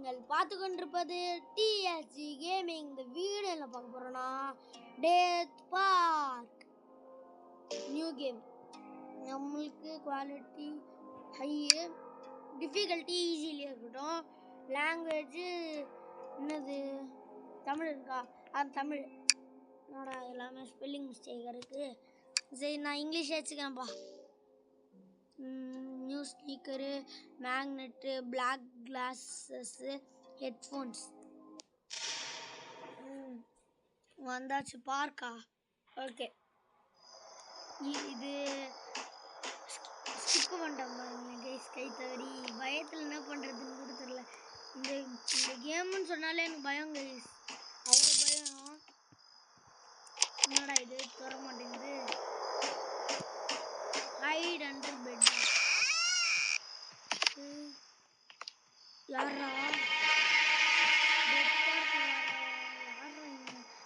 நீங்கள் பார்த்து கொண்டிருப்பது டிஎஸ்ஜி கேமிங். இந்த வீடியோல பார்க்க போறோம்னா டெத் பார்க் நியூ கேம். நம்மளுக்கு குவாலிட்டி ஹை, டிஃபிகல்ட்டி ஈஸிலியே இருக்கட்டும். லாங்குவேஜ் என்னது தமிழ் இருக்கா? அது தமிழ். என்னடா எல்லாமே ஸ்பெல்லிங் மிஸ்டேக் இருக்குது. சரி, நான் இங்கிலீஷ் வச்சுக்கிறேன்ப்பா. New speaker, magnet, black glasses, headphones. வந்தாச்சு பார்க்கா. ஓகே, இது ஸ்கிப் பண்ணிட்டேன் பாருங்க கைஸ். கை தவறி பயத்தில் என்ன பண்ணுறதுன்னு கூட தெரியல. இந்த கேம்னு சொன்னாலே எனக்கு பயம் கைஸ், அவ்வளோ பயம். என்னடா இது தர மாட்டேங்குது. Hide under bed. யாரா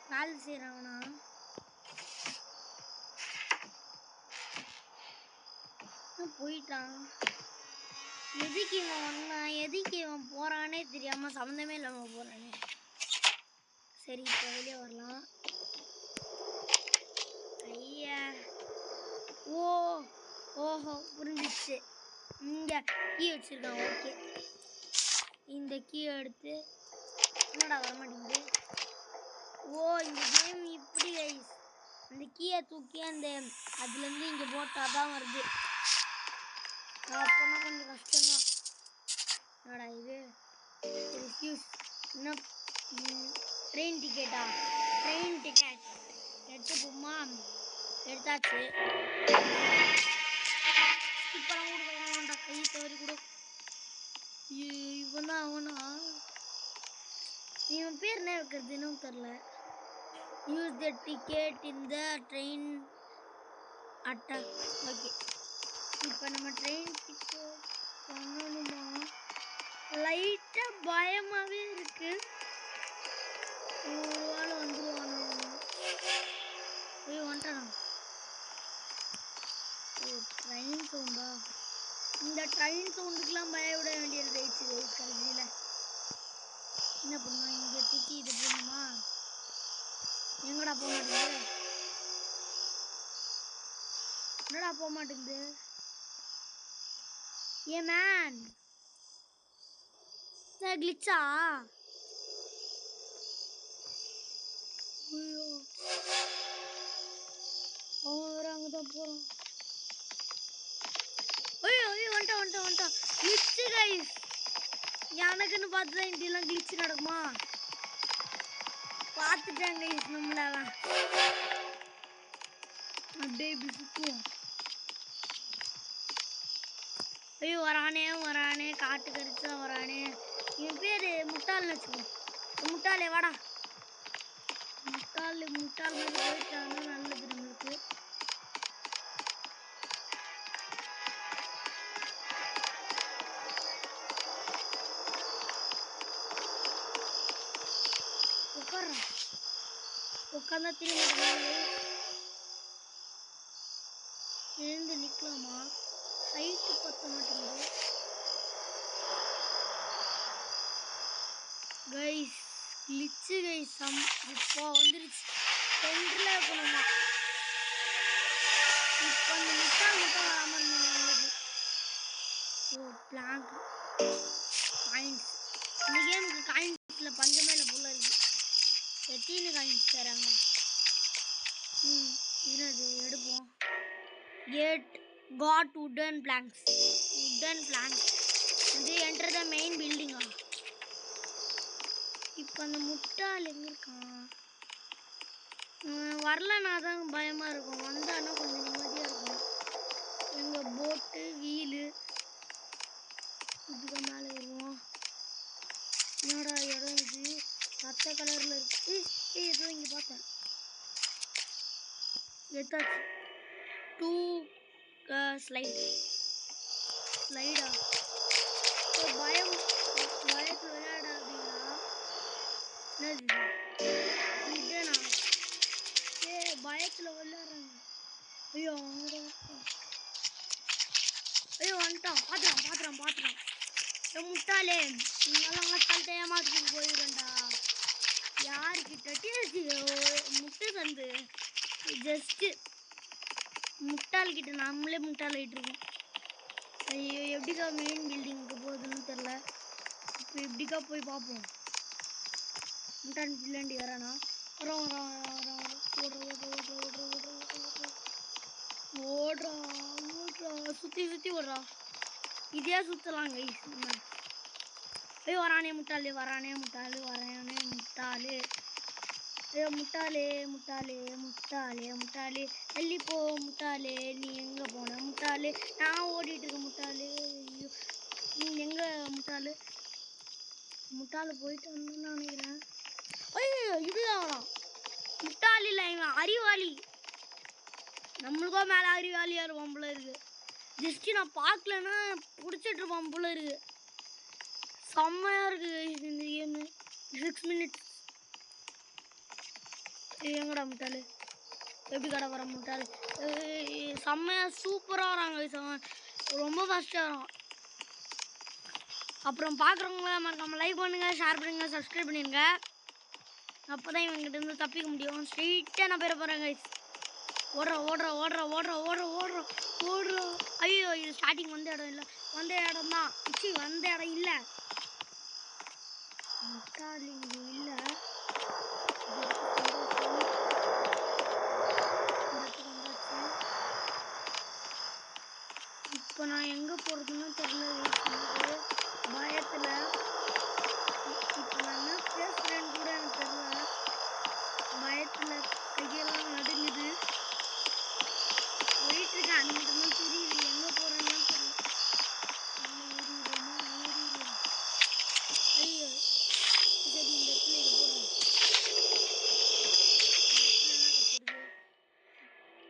வேலை செய்கிறாங்கண்ணா? போயிட்டான். எதுக்கு இவன் வந்தான், எதுக்கு இவன் போகிறானே தெரியாமல் சம்மந்தமே இல்லாமல் போகிறானே. சரி, இப்போ வெளியே வரலாம். ஐயா, ஓஹோ புரிஞ்சிச்சு. இங்கே கீ வச்சுருக்கான். ஓகே, இந்த கீ எடுத்து என்னடா வரமாட்டேங்குது. இந்த கேம் இப்படி கைஸ். அந்த கீயை தூக்கி அதுலேருந்து இங்கே போட்டால் தான் வருது. அப்போனா கொஞ்சம் கஷ்டம்தான். என்னடா இது ரிஃப்யூஸ். என்ன ட்ரெயின் டிக்கெட்டா? ட்ரெயின் டிக்கெட் எடுத்துப்போமா? எடுத்தாச்சு. இப்போலாம் கொடுக்கலாம்டா, கை தவறி கூட. இவன் தான் அவனா? இவன் பேர் என்ன வைக்கிறதுன்னு தெரில. யூஸ் த டிக்கெட் இந்த ட்ரெயின் அட்டா. ஓகே, இப்போ நம்ம ட்ரெயின் டிக்கெட் பண்ணணுமா? லைட்டாக பயமாகவே இருக்கு. ஒரு வேளை வந்துடுவானா? வந்துட்டானா? ட்ரெயின் சவுண்டா? இந்த ட்ரெயின் சவுண்டுக்கெலாம் பயவிட வேண்டியது ரைட்ஸு கடைசியில். என்ன பண்ணுவோம், இங்கே தூக்கி இது போடணுமா? எங்கடா போக மாட்டேங்குது? என்னடா போக மாட்டேங்குது? மேன் கிளிச்சா? ஐயோ, அவன் வேற அங்கதான் போறான். ஐயோ வந்துட்டான். கிளிச்சு கைஸ். எனக்குன்னு பார்த்துதான் இப்படிலாம் கிளிச்சு நடக்குமா? பார்த்துட்டேன் கைஸ். நம்மளாம் அப்படியே இப்படி சுற்றுவோம். ஐயோ, வரானே காட்டு கடிச்சா வரானே. இவன் பேர் முட்டாள்னு வச்சுக்கோ. முட்டாளே வாடா. முட்டாள் மாதிரி போயிட்டான்னா நல்லது நம்மளுக்கு. உட்காந்தா திரும்ப எழுந்து நிற்கலாமா? ஹைட்டு பத்த மாட்டேங்குது கைஸ். கிளிச்சு கைஸ். இப்போ வந்துருச்சு. சென்டரில் இருக்கணுமா? இப்போ அந்த முட்டாள் மட்டும் வராமல் இருந்தது. Blank coins. இந்த கேமுக்கு காயின்ஸில் பஞ்சமே இல்லை போல இருக்குது. எத்தனை காயின்ஸ் தராங்க? என்னது எடுப்போம். Gate got wooden planks. இது என்டர் த மெயின் பில்டிங்கா? இப்போ அந்த முட்டாள் எங்கே இருக்கான்? வரலனா தான் பயமாக இருக்கும். வந்தானா கொஞ்சம் நிம்மதியாக இருக்கும். எங்கள் போட்டு வீலு இதுக்கு மேலே வருவோம். என்னடா இடம் இது? பச்சை கலரில் இருக்கு. ஏதோ இங்கே பார்த்தேன். எடுத்தாச்சு. 2 ஸ்லைடா? பயத்தில் விளையாட அப்படின்னா என்னது இதுனா? பயத்தில் விளையாடுறாங்க. ஐயோ வந்துட்டான். பார்த்துறான். முட்டாளே நீங்களாம் ஆட்கள்கிட்ட ஏமாத்திட்டு போயிடுறேன்டா. யாருக்கிட்ட முட்டை தந்து ஜஸ்ட்டு முட்டாள்கிட்ட நம்மளே முட்டாளாயிட்டு இருக்கோம். ஐயோ எப்படிக்கா மெயின் பில்டிங்க்கு போகுதுன்னு தெரில. இப்போ எப்படிக்கா போய் பார்ப்போம். முட்டான் பிள்ளாண்டி வரானா? வரோம் ஓடுறா சுற்றி ஓடுறா. இதே சுற்றலாங்க வரானே முட்டாளு முட்டாளே எல்லிப்போ முட்டாளே, நீ எங்கே போன முட்டாளே? நான் ஓடிட்டு இருக்க முட்டாளே. ஐயோ நீ எங்கே முட்டாளு போயிட்டு வந்தேன்னு நினைக்கிறேன். ஐயோ இதுதான் வரான். முட்டாளி இல்லை இவன் அறிவாளி. நம்மளுக்கும் மேலே அறிவாளியாக இருப்பான் போல இருக்கு. ஜஸ்ட்டு நான் பார்க்கலன்னா பிடிச்சிட்டு இருப்பான் போல இருக்கு. செம்மையாக இருக்குது இந்த கேமு. 6 minutes. எங்கடா முட்டாளு? எப்படி கடை வர முட்டாளு? செம்மையாக சூப்பராக வராங்க. ரொம்ப ஃபஸ்ட்டாக வரான். அப்புறம் பார்க்குறவங்கள மறக்காமல் லைக் பண்ணுங்கள், ஷேர் பண்ணுங்கள், சப்ஸ்கிரைப் பண்ணிடுங்க. அப்போ தான் இவங்ககிட்ட இருந்து தப்பிக்க முடியும். ஸ்ட்ரெயிட்டாக நான் போயிட போகிறேன் கைஸ். ஓடுறோம். ஐயோ இது ஸ்டார்டிங் வந்த இடம் இல்லை. வந்த இடம் இல்லை. முட்டாளி இங்கே இல்லை. இப்போ நான் எங்கே போகிறதுன்னு தெரியல பயத்தில். இப்போ நான் என்ன பேசுகிறேன்னு கூட எனக்கு தெரியல. பயத்தில் கையெல்லாம் நடுங்குது. போயிட்டுருக்கேன். அது மட்டும்தான் தெரியுது. எங்கே போகிறேன்னு தெரியல. ஐயோ சரி இந்த இடத்துல இது போடுறேன்.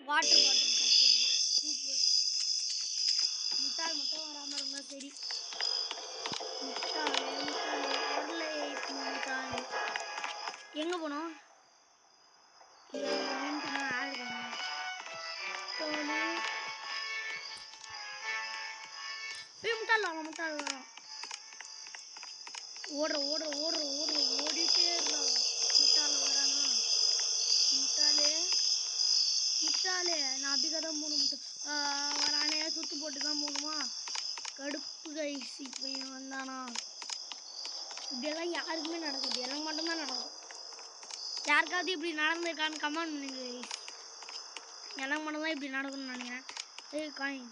வாட்டர் பாட்டில் கிடச்சிருக்கு. சூப்பர். முட்டாள் மட்டும் வராமல் இருந்தால் சரி. முட்டாள் வரல. முட்டாள் எங்கே போனோம்? முட்டாள் வரான். ஓடிட்டே இருக்கான். முட்டாள் வரானா? முட்டாளே நான் அப்படிக்கா தான் போகணும். வரானே சுற்று போட்டு தான் போகணுமா? கடுப்பு கைஸ். இப்போ வந்தானா? இப்படியெல்லாம் யாருக்குமே நடக்குது. எனக்கு மட்டும்தான் நடக்கும். யாருக்காவது இப்படி நடந்திருக்கான்னு கமெண்ட் பண்ணுங்க கைஸ். எனக்கு மட்டும்தான் இப்படி நடக்கும்னு நினைக்கிறேன். காயின்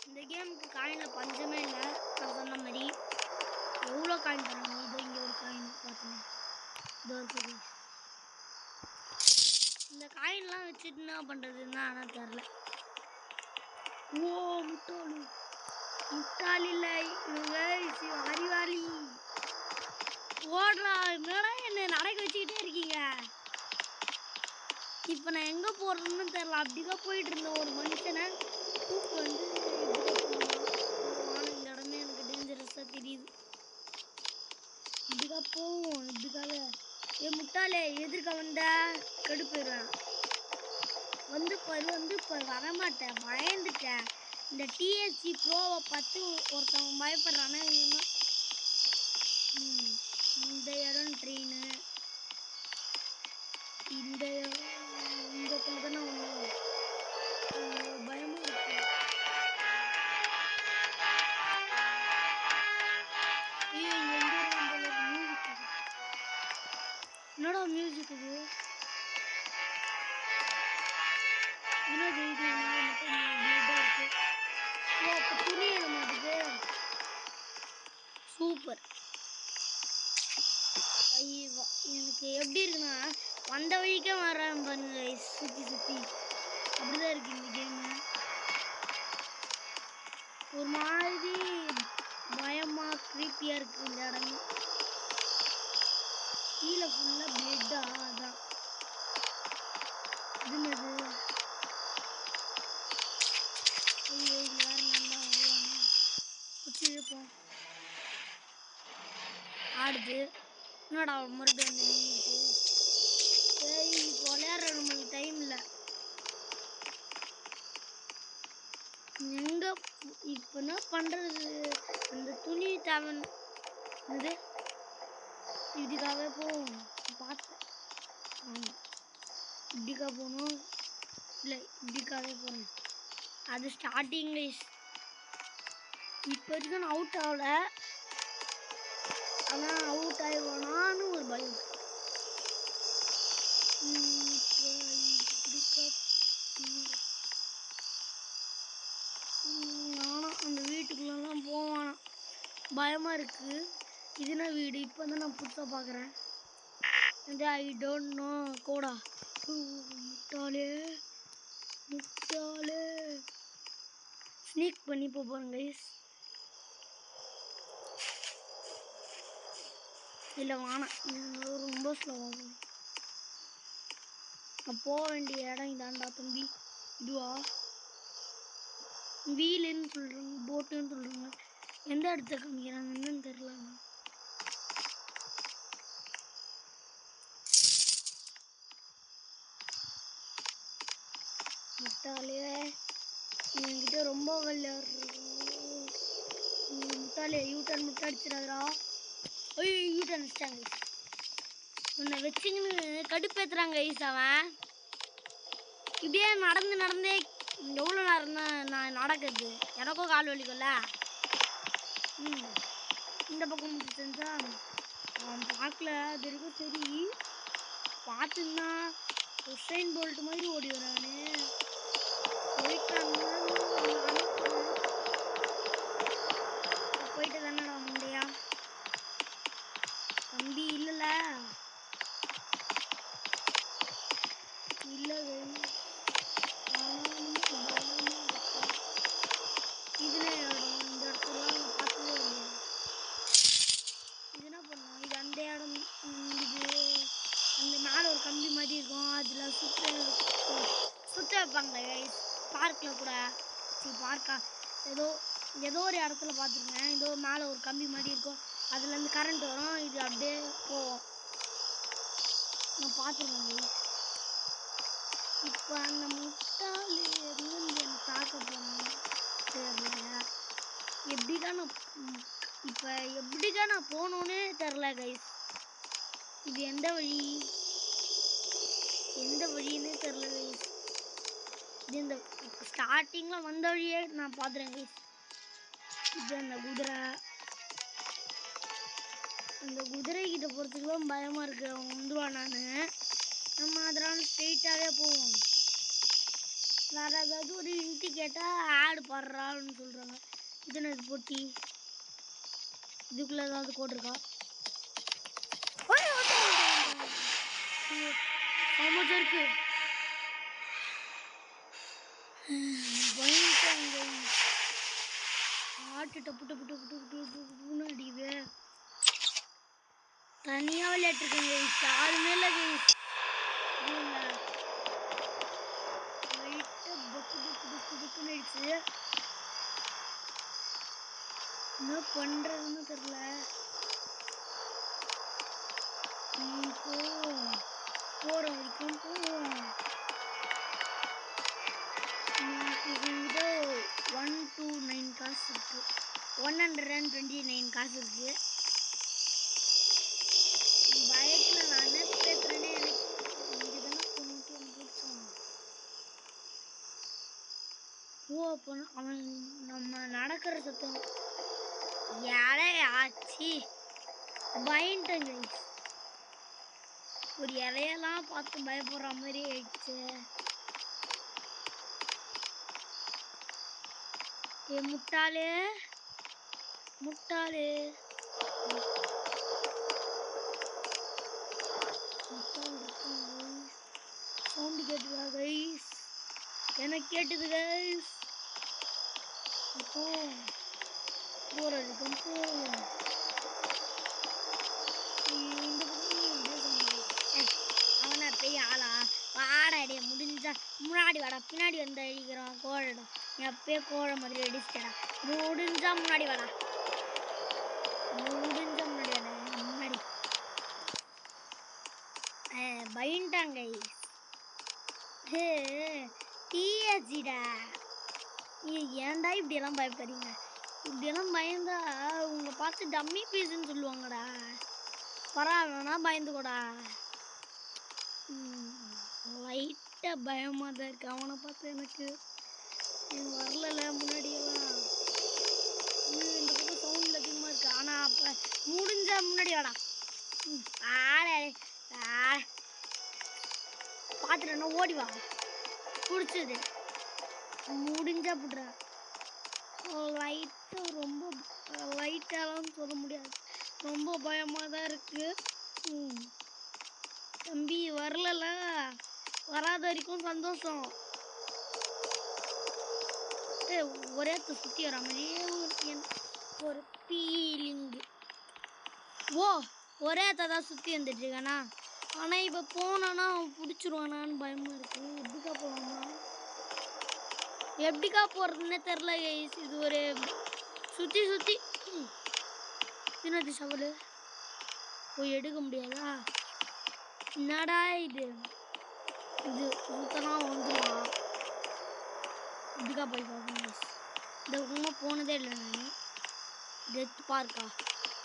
இந்த கேமுக்கு காயினில் பஞ்சமே இல்லை. நான் சொன்ன மாதிரி எவ்வளோ காயின் தராங்க. இதோ இங்கே ஒரு காயின் பார்த்தீங்க. இதோ இருக்குது. இந்த காயின்லாம் வச்சுட்டு என்ன பண்ணுறதுன்னு ஆனால் தெரில. ஓ முட்டாள் இல்லை இவங்க அறிவாளி. ஓடுறா என்னடா என்ன நடக்க வச்சுக்கிட்டே இருக்கீங்க. இப்போ நான் எங்கே போடுறேன்னு தெரில. அப்படிதான் போயிட்டு இருந்தேன். ஒரு மனுஷனை தூக்கு வந்து இந்த இடமே எனக்கு டேஞ்சரஸாக தெரியுது. இப்படிக்கா போவோம். இப்படிக்காக முட்டாளே எதிர்க்க வந்த கடுப்பேறுவேன். வந்து வரமாட்டேன். பயந்துட்டேன். இந்த டிஎஸ்சி ப்ரோவை பார்த்து ஒருத்தவங்க பயப்படுறானே. இந்த இடம் ட்ரெயின். இந்த இடத்துல தானே ஒன்று பயமும் இருக்கு. என்னடா மியூசிக் இது? என்னது இது? இருக்கு. ஓ அப்போ துணி எழுத மாட்டுது. சூப்பர். ஐயோ எனக்கு எப்படி இருக்குன்னா வந்த வழிக்கே வரேன் பாருங்க. சுற்றி அப்படிதான் இருக்கு இந்த கேமு. ஒரு மாதிரி பயமாக க்ரீப்பியாக இருக்குது இந்த இடமே. கீழே ஃபுல்லாக பிளட்டா. அதான் இதுனது. ஐயோ இது வேறு நல்லா வருவாங்க. குச்சி இழுப்போம். ஆடுது. என்னடா மறுபடியும் வந்து நின்றுச்சு. சரி இப்போ விளையாடுற நம்மளுக்கு டைம் இல்லை. எங்க இப்போ என்ன பண்றது? அந்த துணி தேவன் இது இதுக்காகவே போவோம். பார்த்தேன். ஆமாம், இப்படிக்கா போகணும். இல்லை, இப்படிக்காகவே போகிறேன். அது ஸ்டார்டிங் இப்போ வரைக்கும் நான் அவுட் ஆகல. ஆனால் அவுட் ஆகிடுவானான்னு ஒரு பயம். இப்போ இப்படிக்கா நானும் அந்த வீட்டுக்குள்ளெல்லாம் போவானா பயமாக இருக்குது. இதுனா வீடு இப்போ தான் நான் புதுசாக பார்க்குறேன். இந்த I don't know Kota. முட்டாளே முட்டாளே. Sneak பண்ணி போகிறேன் கைஸ். இல்லை வேணாம், ரொம்ப ஸ்லோவாக போகிறேன். நான் போக வேண்டிய இடம் இதாண்டா தம்பி. இதுவா வீலுன்னு சொல்கிறாங்க, போட்டுன்னு சொல்கிறாங்க. எந்த இடத்த காமிக்கிறாங்கன்னு தெரிலண்ணா. முட்டாளே என்கிட்ட ரொம்ப விளையாடுறோம். முட்டாளே யூட்டன் முட்டை அடிச்சிடாதா. ஐயோ யூட்டன் அடிச்சிட்டாங்க. உன்னை வச்சுங்கன்னு கடுப்பேற்றுறாங்க ஐஸ். அவன் இப்படியே நடந்தே எவ்வளோ நேரம் தான் நான் நடக்குது? எனக்கும் கால் வலிக்கும்ல. இந்த பக்கம் முடிச்சுட்டா அவன் பார்க்கல. அது இருக்கும். சரி பார்த்துன்னா உசைன் போல்ட் மாதிரி ஓடி வரானே. போயிட்டு தானடா முண்டையா தம்பி. இல்லைல்ல இல்லை இதுல இடம். இந்த இடத்துலாம் நான் பார்த்ததே இல்லையா? இது என்ன பண்ணுவோம்? இது அந்த இடம். இது அந்த மேலே ஒரு கம்பி மாதிரி இருக்கும். அதில் சுற்ற வைப்பாங்க பார்க்கில் கூட. சரி பார்க்கா ஏதோ ஒரு இடத்துல பார்த்துருக்கேன். ஏதோ மேலே ஒரு கம்பி மாதிரி இருக்கும். அதுலேருந்து கரண்ட் வரும். இது அப்படியே போவோம். நான் பார்த்துருக்கேன். இப்போ அந்த முட்டாள் எங்கேருந்து என்னை தாக்க போகிறாங்க தெரியல. எப்படிதான் நான் போகணுன்னே தெரில கைஸ். இது எந்த வழின்னே தெரில கைஸ். இது இந்த ஸ்டார்டிங்கில் வந்த வழியே நான் பார்த்துறேன் கைஸ். இது அந்த குதிரைக்கிட்ட போகிறதுக்குலாம் பயமாக இருக்குது. அவன் வந்துடுவான். நம்ம அதனால ஸ்ட்ரெயிட்டாகவே போவோம். வேறு ஏதாவது ஒரு இன்ட்டு கேட்டால் ஆடு பாடுறான்னு சொல்கிறாங்க. இது பொட்டி. இதுக்குள்ளே ஏதாவது கோட்ருக்கா? ஆமாம் இருக்கு. ஆட்டு டப்பு டப்பு டப்பு டப்பு டப்பு டப்புன்னு அடிக்குது. தனியாக விளையாட்டுருக்கேங்க. யாருமே இல்லை அடிச்சு. என்ன பண்றதுன்னு தெரியல. போற வரைக்கும் போவோம். 129 காசு இருக்கு. 129 காசு இருக்கு. பயத்துல நான் என்ன பேசுறேன்னே எனக்கு இங்கதானே போனோட்டு எனக்கு பிடிச்சான். அவன் நம்ம நடக்கிற சத்தம் இலையாச்சு பயன்ட்டங்க. ஒரு இலையெல்லாம் பார்த்து பயப்படுற மாதிரி ஆயிடுச்சு. ஏ முட்டாளே முட்டாளே சவுண்டு கேட்டுதா கைஸ்? எனக்கு கேட்டுது கைஸ். போற இருக்கும் போவோம். அவனா பெரிய ஆளா? வாடாடே முடிஞ்சா முன்னாடி வாடா. பின்னாடி வந்து அடிக்கிறான் கோழடா. எப்பயே கோழை மாதிரி அடிச்சிட்டடா. முடிஞ்சா முன்னாடி வாடா. முடிஞ்சா முன்னாடி வாடா. முன்னாடி பயன்ட்டாங்க. டீயாச்சிடா. ஏன்டா இப்படியெல்லாம் பயப்படுறீங்க? இப்படியெல்லாம் பயந்தா உங்களை பார்த்து டம்மி பீஸுன்னு சொல்லுவாங்கடா. பரவாயில்லனா பயந்துக்கூடா. லைட்டாக பயமாக தான் இருக்கு அவனை பார்த்து எனக்கு. வரல முன்னாடியெல்லாம். இந்த பக்கம் சவுண்ட் அதிகமாக இருக்கு. ஆனால் அப்போ முடிஞ்ச முன்னாடி வாடா. பார்த்துட்டேன்னா ஓடி வா. பிடிச்சது முடிஞ்சா புடுறா. லைட்டு ரொம்ப லைட்டாலாம் சொல்ல முடியாது, ரொம்ப பயமாக தான் இருக்கு. தம்பி வரல, வராத வரைக்கும் சந்தோஷம். ஒரே சுற்றி வர மாதிரியே ஒரு ஃபீலிங்கு. ஓ ஒரே தான் சுற்றி வந்துட்டுருக்கானா. ஆனால் இப்போ போனான்னா அவன் பிடிச்சிருவானான்னு பயமாக இருக்குது. எப்படிக்கா போகலாமா, எப்படிக்கா போகிறதுன்னே தெரில. இது ஒரு சுற்றி சுற்றி தினது சவல் போய் எடுக்க முடியாதா? என்னடா இது சுத்தமாக வந்துடுவான். எப்படிக்கா போய் பார்க்கணும். இந்த பக்கமாக போனதே இல்லை நான். டெத் பார்க்கா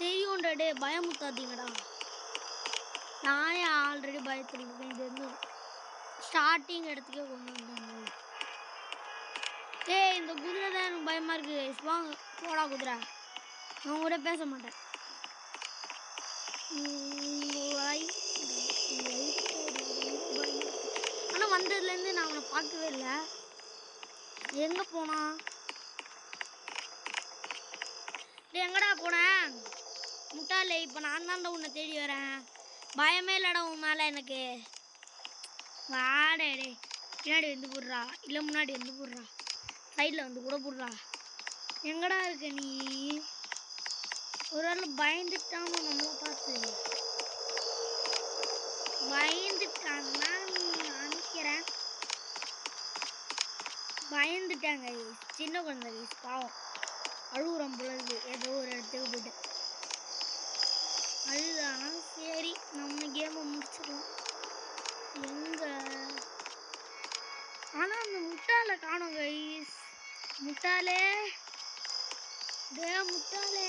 தெரியும்டா. டே பயமுத்தாதீங்கடா. நானே ஆல்ரெடி பயத்தில் இருக்கேன். இது வந்து ஸ்டார்டிங் இடத்துக்கே கொண்டு வந்தாங்க. இந்த குதிரை தான் எனக்கு பயமாக இருக்குது. வாங்க போடா குதிரை, நான் கூட பேச மாட்டேன். ஆனால் வந்ததுலேருந்து நான் அவனை பார்க்கவே இல்லை. எங்கே போனா? எங்கடா போனேன் முட்டாளே? இப்போ நான் தான்டா உன்னை தேடி வரேன். பயமே இல்லைடா உன் மேலே எனக்கு. வாடே பின்னாடி வந்து போடுறா, இல்லை முன்னாடி வந்து போடுறா, சைடில் வந்து கூட போடுறா. எங்கடா இருக்க நீ? ஒரு வேளை பயந்துட்டான்னு நம்மளை பார்த்து பயந்துட்டான்னா நினைக்கிறேன். பயந்துட்டாங்க. சின்ன குழந்தை பாவம் அழுகுறம் பொழுது ஏதோ ஒரு இடத்துக்கு போயிட்டு அழுதானா. சரி நம்ம கேமை முடிச்சிடலாம். எங்க ஆனால் அந்த முட்டாளை காணோம் கைஸ். முட்டாளே முட்டாளே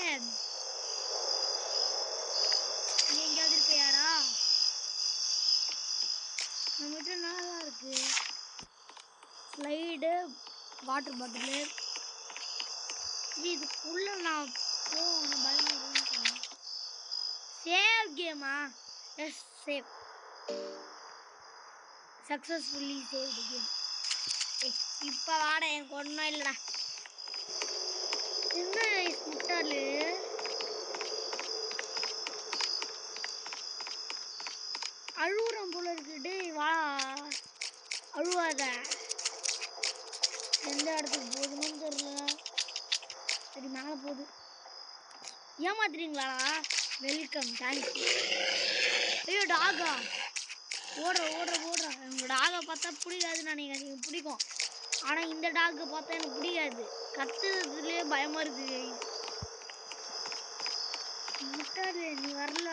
நீ எங்கேயாவது இருக்கையாடா? நம்மகிட்ட நல்லா இருக்கு. Slide, water bottle. இதுக்குள்ள நான் போகணும். பயமாக சொன்னேன். சேவ் கேமா? Yes save. Successfully save game. இப்போ வாட எனக்கு ஒன்றும் இல்லைடா. என்ன முட்டாளு அழுகுறம் போல இருக்குட்டு. வா அழுவாத. எந்த இடத்துக்கு போகுதுன்னு தெரியல. சரி மேலே போகுது. ஏமாத்துறீங்களாடா? Welcome, thank you. ஐயோ டாகா ஓடுற உங்கள் டாகை பார்த்தா பிடிக்காதுன்னு நினைக்கிறேன். பிடிக்கும், ஆனால் இந்த டாகை பார்த்தா எனக்கு பிடிக்காது. கத்துறதுலேயே பயமாக இருக்குது. முட்டாது நீ வரல.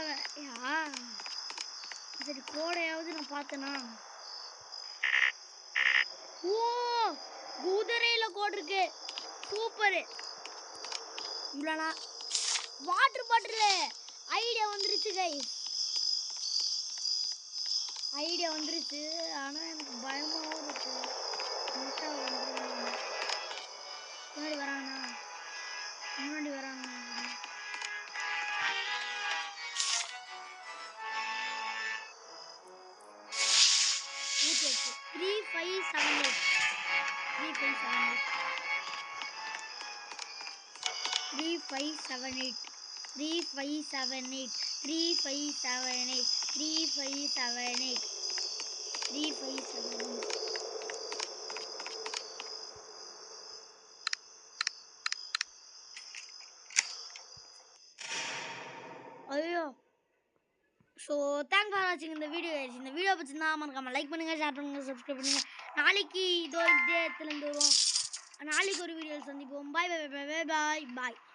யா சரி கோடையாவது நான் பார்த்தேனா? ஓ குதிரையில் கோடு இருக்கு. சூப்பரு. இவ்வளோனா வாட்டர் பாட்டிலு ஐடியா வந்துருச்சு கைஸ். ஐடியா வந்துருச்சு. ஆனால் எனக்கு பயமாகவும் இருக்கு. முன்னாடி வரானா? முன்னாடி வரானா? ஊற்றியாச்சு. 3578 3578 3578 3578 3578 3578 3578. ஐயோ ஸோ தேங்க்ஸ் ஃபார் வாட்சிங் இந்த வீடியோ. இந்த வீடியோ பிடிச்சிருந்தா மறக்காம லைக் பண்ணுங்கள், ஷேர் பண்ணுங்கள், சப்ஸ்கிரைப் பண்ணுங்கள். நாளைக்கு இதோ இதே இடத்துலேருந்து வருவோம். நாளைக்கு ஒரு வீடியோவில் சந்திப்போம். பாய் பாய் பாய் பாய் பாய்.